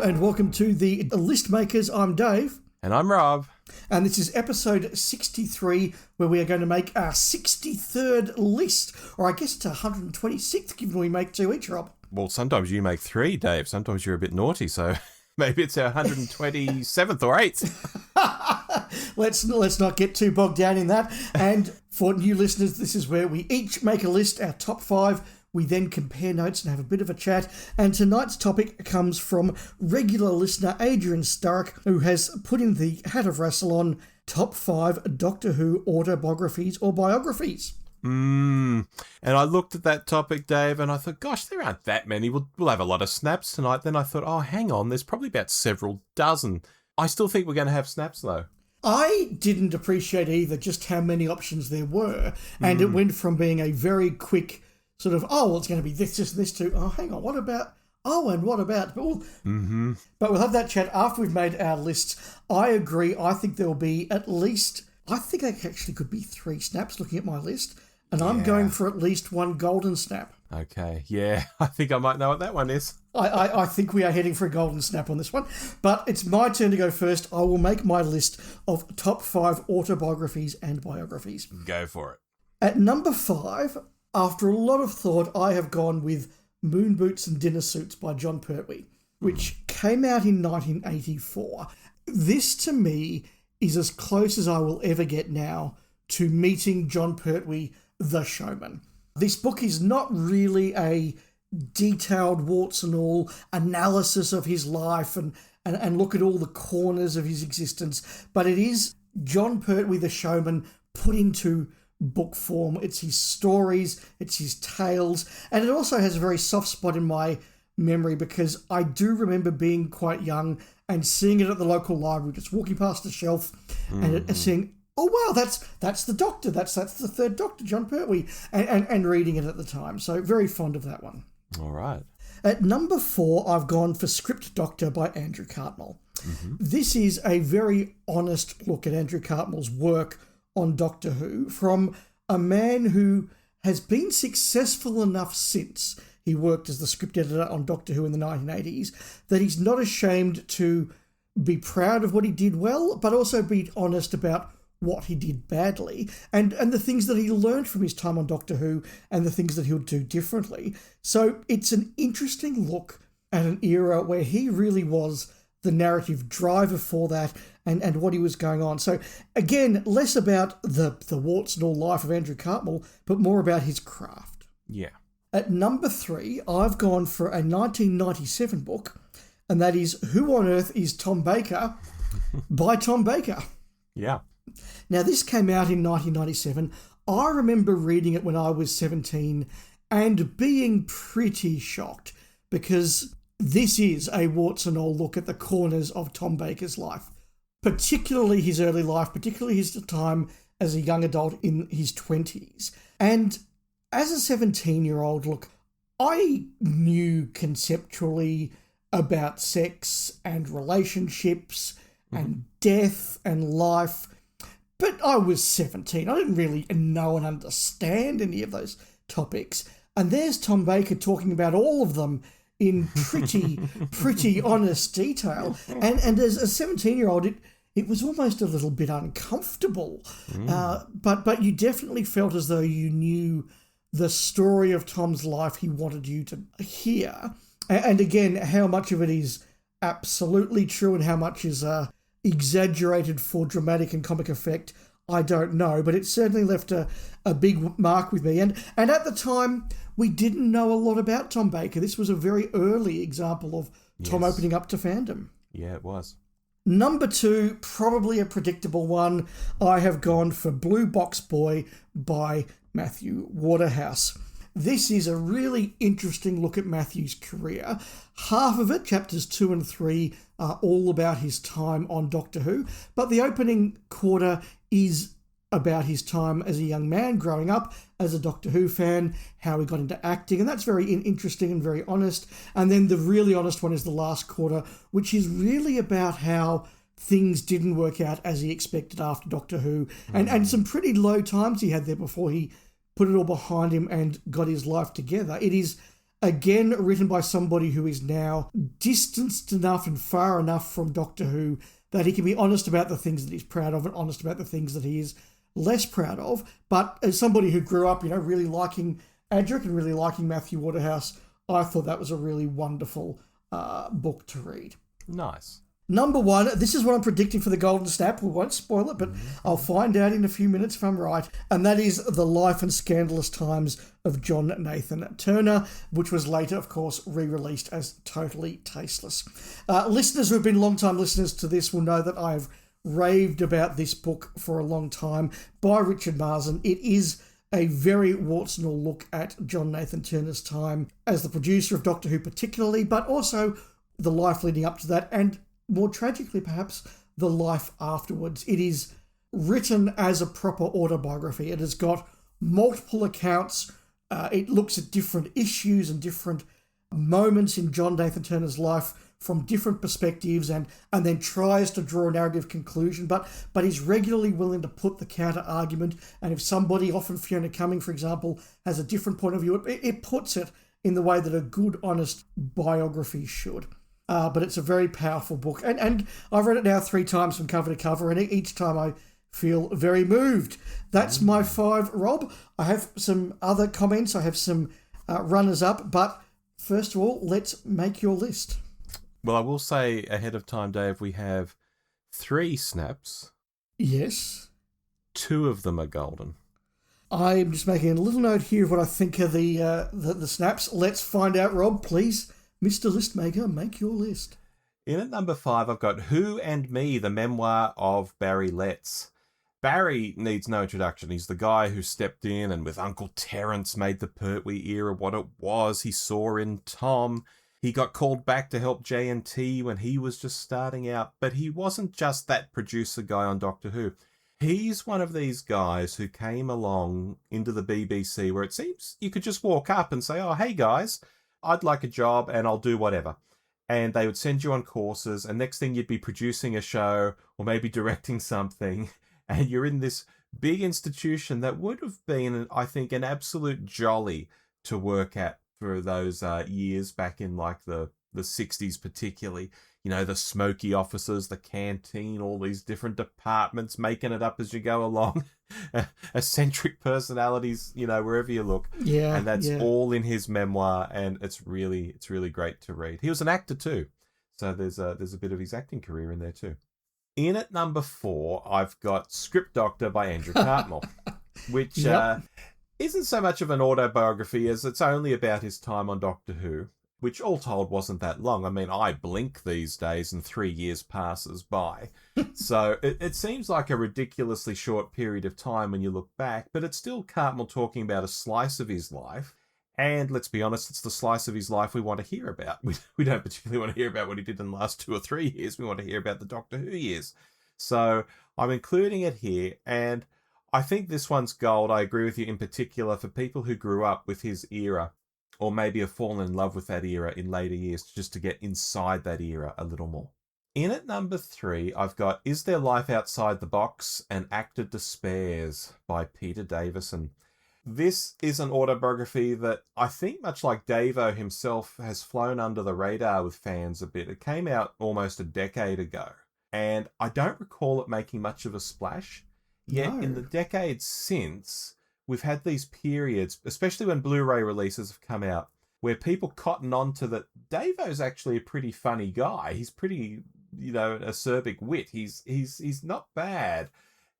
and welcome to the List Makers. I'm Dave. And I'm Rob. And this is episode 63, where we are going to make our 63rd list, or I guess it's 126th, given we make two each, Rob. Well, sometimes you make three, Dave. Sometimes you're a bit naughty, so maybe it's our 127th or 8th. Let's not get too bogged down in that. And for new listeners, this is where we each make a list, our top 5. We then compare notes and have a bit of a chat. And tonight's topic comes from regular listener Adrian Sturrock, who has put in the hat of wrestle on top 5 Doctor Who autobiographies or biographies. And I looked at that topic, Dave, and I thought, gosh, there aren't that many. We'll have a lot of snaps tonight. Then I thought, oh, hang on, there's probably about several dozen. I still think we're going to have snaps, though. I didn't appreciate either just how many options there were. And it went from being a very quick sort of, oh, well, it's going to be this, and this too. Oh, hang on, what about? Oh, and what about? But we'll have that chat after we've made our lists. I agree. I think there will be at least, I think there actually could be 3 snaps looking at my list. And I'm going for at least 1 golden snap. Okay, yeah, I think I might know what that one is. I think we are heading for a golden snap on this one. But it's my turn to go first. I will make my list of top 5 autobiographies and biographies. Go for it. At number 5, after a lot of thought, I have gone with Moon Boots and Dinner Suits by Jon Pertwee, which came out in 1984. This, to me, is as close as I will ever get now to meeting Jon Pertwee, the showman. This book is not really a detailed warts and all analysis of his life and look at all the corners of his existence, but it is Jon Pertwee, the showman, put into book form. It's his stories, it's his tales, and it also has a very soft spot in my memory because I do remember being quite young and seeing it at the local library, just walking past the shelf and seeing, oh wow, that's the Doctor, that's the 3rd Doctor, Jon Pertwee, and reading it at the time. So very fond of that one. All right. At number 4, I've gone for Script Doctor by Andrew Cartmel. This is a very honest look at Andrew Cartmel's work on Doctor Who from a man who has been successful enough since he worked as the script editor on Doctor Who in the 1980s that he's not ashamed to be proud of what he did well, but also be honest about what he did badly and the things that he learned from his time on Doctor Who and the things that he'll do differently. So it's an interesting look at an era where he really was the narrative driver for that and what he was going on. So again, less about the warts and all life of Andrew Cartmel, but more about his craft. Yeah. At number 3, I've gone for a 1997 book, and that is Who on Earth is Tom Baker by Tom Baker. Yeah. Now, this came out in 1997. I remember reading it when I was 17 and being pretty shocked because this is a warts and all look at the corners of Tom Baker's life, particularly his early life, particularly his time as a young adult in his 20s. And as a 17-year-old, look, I knew conceptually about sex and relationships and death and life, but I was 17. I didn't really know and understand any of those topics. And there's Tom Baker talking about all of them in pretty honest detail. And as a 17-year-old, it was almost a little bit uncomfortable. But you definitely felt as though you knew the story of Tom's life he wanted you to hear. And again, how much of it is absolutely true and how much is exaggerated for dramatic and comic effect, I don't know, but it certainly left a big mark with me. And at the time, we didn't know a lot about Tom Baker. This was a very early example of Tom opening up to fandom. Yeah, it was. Number 2, probably a predictable one. I have gone for Blue Box Boy by Matthew Waterhouse. This is a really interesting look at Matthew's career. Half of it, chapters 2 and 3, are all about his time on Doctor Who, but the opening quarter is about his time as a young man growing up as a Doctor Who fan, how he got into acting, and that's very interesting and very honest. And then the really honest one is the last quarter, which is really about how things didn't work out as he expected after Doctor Who, and some pretty low times he had there before he put it all behind him and got his life together. It is Again, written by somebody who is now distanced enough and far enough from Doctor Who that he can be honest about the things that he's proud of and honest about the things that he is less proud of. But as somebody who grew up, really liking Adric and really liking Matthew Waterhouse, I thought that was a really wonderful book to read. Nice. Number 1, this is what I'm predicting for the Golden Snap. We won't spoil it, but I'll find out in a few minutes if I'm right. And that is The Life and Scandalous Times of John Nathan Turner, which was later, of course, re-released as totally tasteless. Listeners who have been long-time listeners to this will know that I've raved about this book for a long time by Richard Marsden. It is a very warts and all look at John Nathan Turner's time as the producer of Doctor Who particularly, but also the life leading up to that, and more tragically perhaps, the life afterwards. It is written as a proper autobiography. It has got multiple accounts. It looks at different issues and different moments in John Nathan Turner's life from different perspectives and then tries to draw a narrative conclusion, but he's regularly willing to put the counter argument, and if somebody, often Fiona Cumming, for example, has a different point of view, it puts it in the way that a good, honest biography should. But it's a very powerful book, and I've read it now 3 times from cover to cover, and each time I feel very moved. That's my 5, Rob. I have some other comments, I have some runners-up, but first of all, let's make your list. Well, I will say ahead of time, Dave, we have 3 snaps. Yes. 2 of them are golden. I'm just making a little note here of what I think of the snaps. Let's find out, Rob, please. Mr. Listmaker, make your list. In at number 5, I've got Who and Me, the memoir of Barry Letts. Barry needs no introduction. He's the guy who stepped in and with Uncle Terence made the Pertwee era what it was. He saw in Tom. He got called back to help J&T when he was just starting out. But he wasn't just that producer guy on Doctor Who. He's one of these guys who came along into the BBC where it seems you could just walk up and say, oh, hey guys, I'd like a job and I'll do whatever. And they would send you on courses, and next thing you'd be producing a show or maybe directing something, and you're in this big institution that would have been, I think, an absolute jolly to work at for those years back in like the 60s particularly. You know, the smoky offices, the canteen, all these different departments, making it up as you go along. Eccentric personalities, you know, wherever you look. Yeah. And that's all in his memoir, and it's really great to read. He was an actor too. So there's a bit of his acting career in there too. In at number 4, I've got Script Doctor by Andrew Cartmel, which isn't so much of an autobiography as it's only about his time on Doctor Who, which all told wasn't that long. I mean, I blink these days and 3 years passes by. So it seems like a ridiculously short period of time when you look back, but it's still Cartmel talking about a slice of his life. And let's be honest, it's the slice of his life we want to hear about. We don't particularly want to hear about what he did in the last 2 or 3 years. We want to hear about the Doctor Who years. So I'm including it here, and I think this one's gold. I agree with you in particular for people who grew up with his era, or maybe have fallen in love with that era in later years, just to get inside that era a little more. In at number 3, I've got Is There Life Outside the Box? An Actor Despairs by Peter Davison. This is an autobiography that I think, much like Davo himself, has flown under the radar with fans a bit. It came out almost a decade ago, and I don't recall it making much of a splash. Yet in the decades since, we've had these periods, especially when Blu-ray releases have come out, where people cotton on to that Davo's actually a pretty funny guy. He's pretty, you know, an acerbic wit. He's not bad.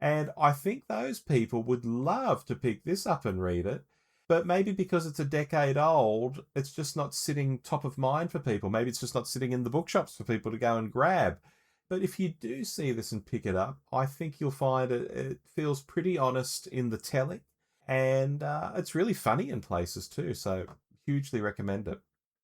And I think those people would love to pick this up and read it. But maybe because it's a decade old, it's just not sitting top of mind for people. Maybe it's just not sitting in the bookshops for people to go and grab. But if you do see this and pick it up, I think you'll find it feels pretty honest in the telling. And it's really funny in places too, so hugely recommend it.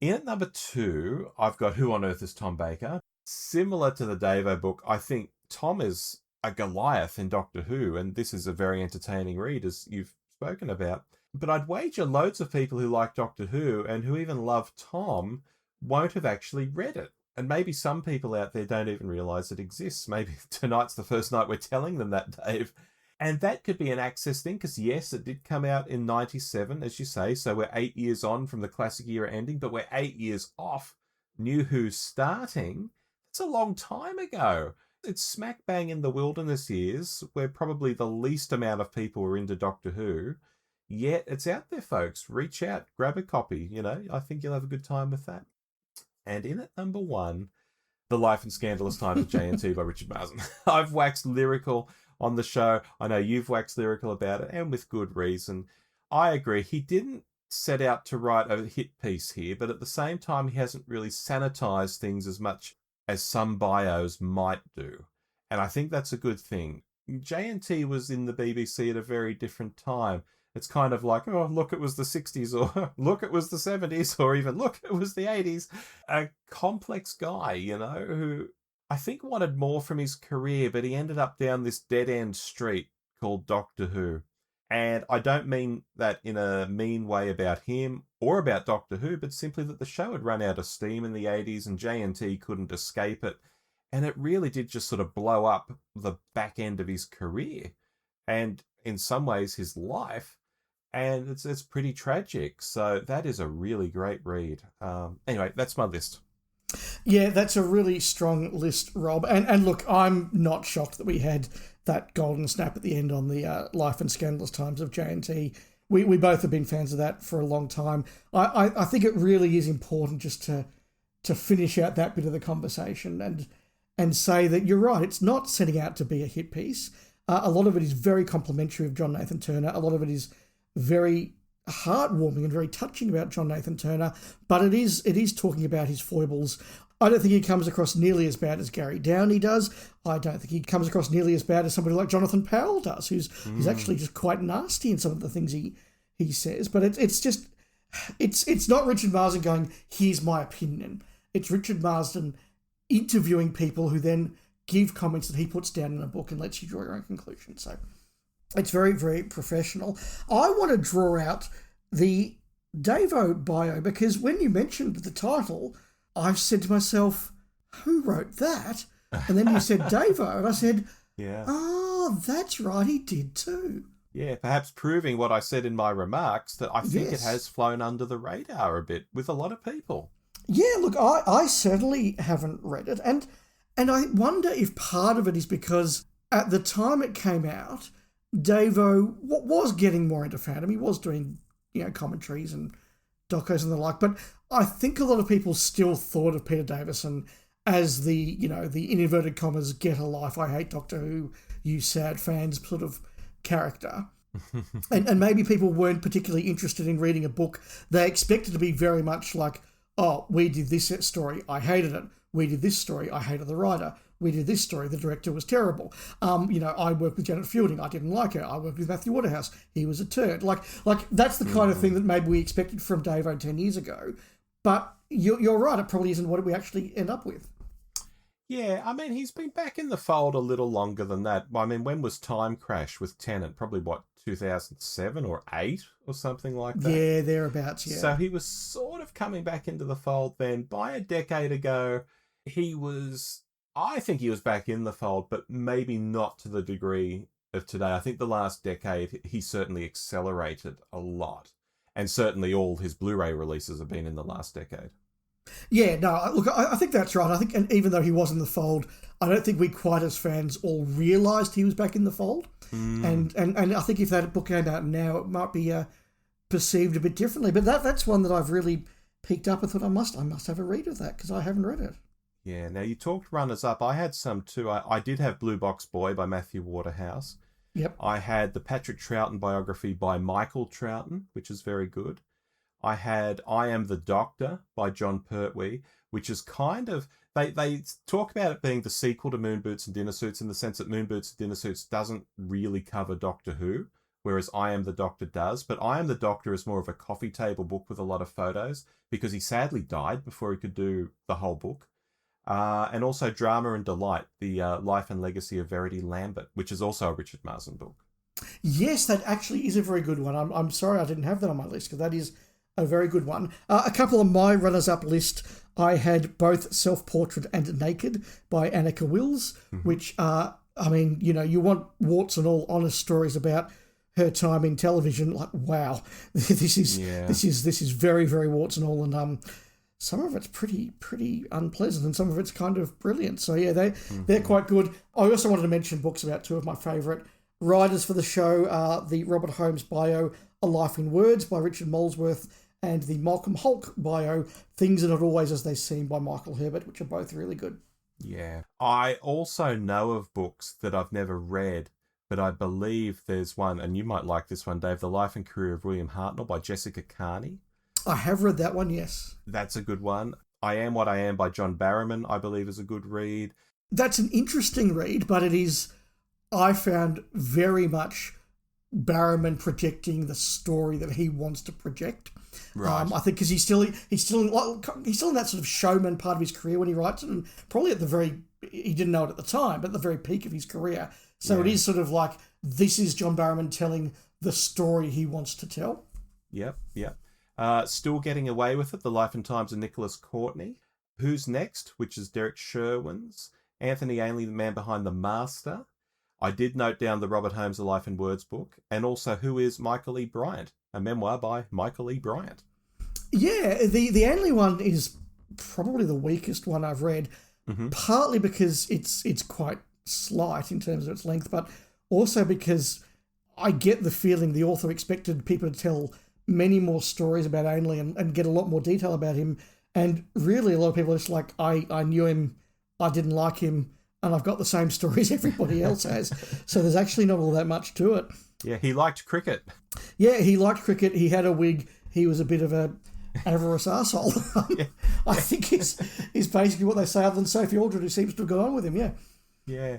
In at number 2, I've got Who on Earth is Tom Baker? Similar to the Davo book, I think Tom is a Goliath in Doctor Who, and this is a very entertaining read, as you've spoken about. But I'd wager loads of people who like Doctor Who and who even love Tom won't have actually read it. And maybe some people out there don't even realise it exists. Maybe tonight's the first night we're telling them that, Dave. And that could be an access thing, because yes, it did come out in 97, as you say, so we're 8 years on from the classic era ending, but we're 8 years off New Who starting. It's a long time ago. It's smack bang in the wilderness years, where probably the least amount of people were into Doctor Who. Yet it's out there, folks. Reach out, grab a copy. I think you'll have a good time with that. And in at number 1, The Life and Scandalous Times of J&T by Richard Marsden. I've waxed lyrical on the show. I know you've waxed lyrical about it, and with good reason. I agree. He didn't set out to write a hit piece here, but at the same time, he hasn't really sanitized things as much as some bios might do. And I think that's a good thing. J&T was in the BBC at a very different time. It's kind of like, oh, look, it was the 60s, or look, it was the 70s, or even look, it was the 80s. A complex guy, who I think wanted more from his career, but he ended up down this dead-end street called Doctor Who. And I don't mean that in a mean way about him or about Doctor Who, but simply that the show had run out of steam in the 80s and J&T couldn't escape it. And it really did just sort of blow up the back end of his career and in some ways his life. And it's pretty tragic. So that is a really great read. Anyway, that's my list. Yeah, that's a really strong list, Rob. And look, I'm not shocked that we had that golden snap at the end on the Life and Scandalous Times of J&T. We both have been fans of that for a long time. I think it really is important just to finish out that bit of the conversation and say that you're right, it's not setting out to be a hit piece. A lot of it is very complimentary of John Nathan Turner. A lot of it is very heartwarming and very touching about John Nathan Turner, but it is talking about his foibles. I don't think he comes across nearly as bad as Gary Downey does. I don't think he comes across nearly as bad as somebody like Jonathan Powell does, who's actually just quite nasty in some of the things he says. But it's not Richard Marsden going, here's my opinion. It's Richard Marsden interviewing people who then give comments that he puts down in a book and lets you draw your own conclusion. So it's very, very professional. I want to draw out the Davo bio because when you mentioned the title, I said to myself, who wrote that? And then you said Davo, and I said, yeah. Oh, that's right, he did too. Yeah, perhaps proving what I said in my remarks, that I think it has flown under the radar a bit with a lot of people. Yeah, look, I certainly haven't read it, and I wonder if part of it is because at the time it came out, Davo was getting more into fandom. He was doing, commentaries and docos and the like, but I think a lot of people still thought of Peter Davison as the in inverted commas, get a life, I hate Doctor Who, you sad fans sort of character. and maybe people weren't particularly interested in reading a book. They expected to be very much like, oh, we did this story, I hated it. We did this story, I hated the writer. We did this story, the director was terrible. I worked with Janet Fielding, I didn't like her. I worked with Matthew Waterhouse, he was a turd. Like that's the kind of thing that maybe we expected from Davo 10 years ago. But you're right, it probably isn't what we actually end up with. Yeah, I mean, he's been back in the fold a little longer than that. I mean, when was Time Crash with Tennant? Probably, 2007 or 8 or something like that? Yeah, thereabouts, yeah. So he was sort of coming back into the fold then. By a decade ago, I think he was back in the fold, but maybe not to the degree of today. I think the last decade, he certainly accelerated a lot. And certainly all his Blu-ray releases have been in the last decade. Yeah, no, look, I think that's right. I think, and even though he was in the fold, I don't think we quite as fans all realised he was back in the fold. And I think if that book came out now, it might be perceived a bit differently. But that's one that I've really picked up and thought I must have a read of that because I haven't read it. Yeah, now you talked runners-up. I had some too. I did have Blue Box Boy by Matthew Waterhouse. Yep. I had the Patrick Troughton biography by Michael Troughton, which is very good. I had I Am the Doctor by John Pertwee, which is kind of... They talk about it being the sequel to Moon Boots and Dinner Suits in the sense that Moon Boots and Dinner Suits doesn't really cover Doctor Who, whereas I Am the Doctor does. But I Am the Doctor is more of a coffee table book with a lot of photos because he sadly died before he could do the whole book. And also Drama and Delight, the Life and Legacy of Verity Lambert, which is also a Richard Marsden book. Yes, that actually is a very good one. I'm sorry I didn't have that on my list because that is a very good one. A couple of my runners-up list, I had both Self-Portrait and Naked by Annika Wills, which are I mean, you know, you want warts and all honest stories about her time in television. Like, wow, this is very, very warts and all, and some of it's pretty unpleasant, and some of it's kind of brilliant. So yeah, they're quite good. I also wanted to mention books about two of my favourite writers for the show: the Robert Holmes bio, A Life in Words by Richard Molesworth, and the Malcolm Hulke bio, Things Are Not Always As They Seem by Michael Herbert, which are both really good. Yeah. I also know of books that I've never read, but I believe there's one, and you might like this one, Dave, The Life and Career of William Hartnell by Jessica Carney. I have read that one, yes. That's a good one. I Am What I Am by John Barrowman, I believe, is a good read. That's an interesting read, but it is, I found, very much Barrowman projecting the story that he wants to project. Right. I think because he's still in that sort of showman part of his career when he writes it, and probably he didn't know it at the time, but at the very peak of his career. So It is sort of like, this is John Barrowman telling the story he wants to tell. Yep. Still Getting Away with It, The Life and Times of Nicholas Courtney. Who's Next, which is Derek Sherwin's. Anthony Ainley, the man behind The Master. I did note down the Robert Holmes, A Life in Words book. And also Who is Michael E. Bryant, a memoir by Michael E. Bryant. Yeah, the Ainley one is probably the weakest one I've read, partly because it's quite slight in terms of its length, but also because I get the feeling the author expected people to tell many more stories about Ainley and get a lot more detail about him. And really, a lot of people are just like, I knew him, I didn't like him, and I've got the same stories everybody else has. So there's actually not all that much to it. Yeah, he liked cricket. Yeah, he liked cricket. He had a wig. He was a bit of a avarice arsehole. Yeah. I think is basically what they say, other than Sophie Aldred, who seems to have gone on with him, yeah. Yeah.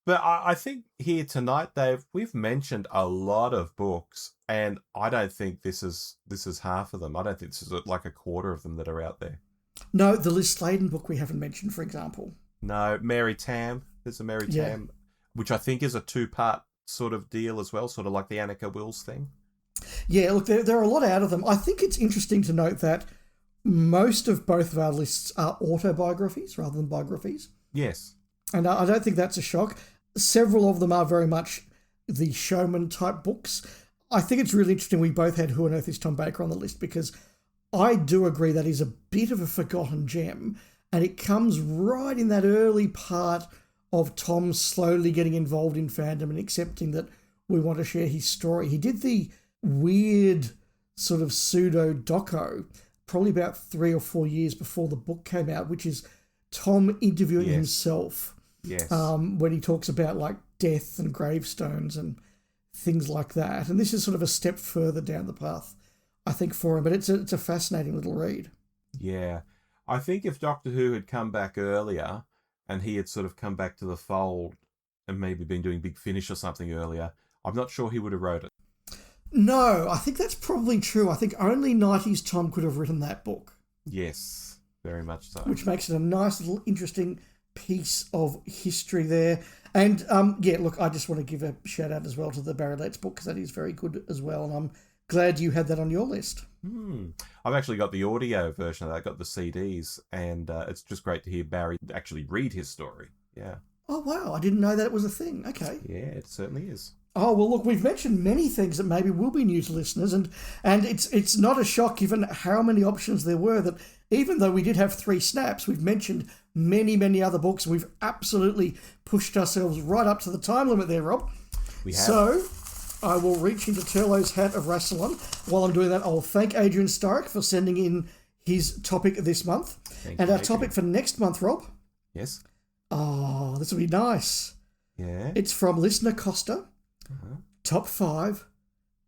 But I think here tonight, Dave, we've mentioned a lot of books, and I don't think this is half of them. I don't think this is like a quarter of them that are out there. No, the Liz Sladen book we haven't mentioned, for example. No, Mary Tam. There's a Mary Tam, which I think is a 2-part sort of deal as well, sort of like the Annika Wills thing. Yeah, look, there are a lot out of them. I think it's interesting to note that most of both of our lists are autobiographies rather than biographies. Yes. And I don't think that's a shock. Several of them are very much the showman type books. I think it's really interesting we both had Who on Earth is Tom Baker on the list, because I do agree that is a bit of a forgotten gem, and it comes right in that early part of Tom slowly getting involved in fandom and accepting that we want to share his story. He did the weird sort of pseudo doco probably about 3 or 4 years before the book came out, which is Tom interviewing himself. Yes. When he talks about like death and gravestones and things like that. And this is sort of a step further down the path, I think, for him. But it's a fascinating little read. Yeah. I think if Doctor Who had come back earlier and he had sort of come back to the fold and maybe been doing Big Finish or something earlier, I'm not sure he would have wrote it. No, I think that's probably true. I think only 90s Tom could have written that book. Yes, very much so. Which makes it a nice little interesting piece of history there. And look, I just want to give a shout out as well to the Barry Letts book, because that is very good as well. And I'm glad you had that on your list. I've actually got the audio version of that. I got the CDs, and it's just great to hear Barry actually read his story. Yeah. Oh, wow. I didn't know that was a thing. Okay. Yeah, it certainly is. Oh, well, look, we've mentioned many things that maybe will be new to listeners, and it's not a shock given how many options there were, that even though we did have 3 snaps, we've mentioned many, many other books. We've absolutely pushed ourselves right up to the time limit there, Rob. We have. So I will reach into Turlo's hat of Rassilon. While I'm doing that, I'll thank Adrian Sturrock for sending in his topic this month. Thank and you, our topic for next month, Rob. Yes. Oh, this will be nice. Yeah. It's from listener Costa. Top 5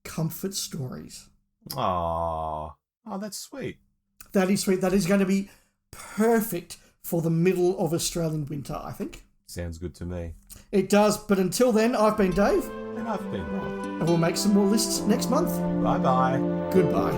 comfort stories. Oh, that's sweet. That is sweet. That is going to be perfect for the middle of Australian winter, I think. Sounds good to me. It does. But until then, I've been Dave. And I've been Rob. And we'll make some more lists next month. Bye-bye. Goodbye.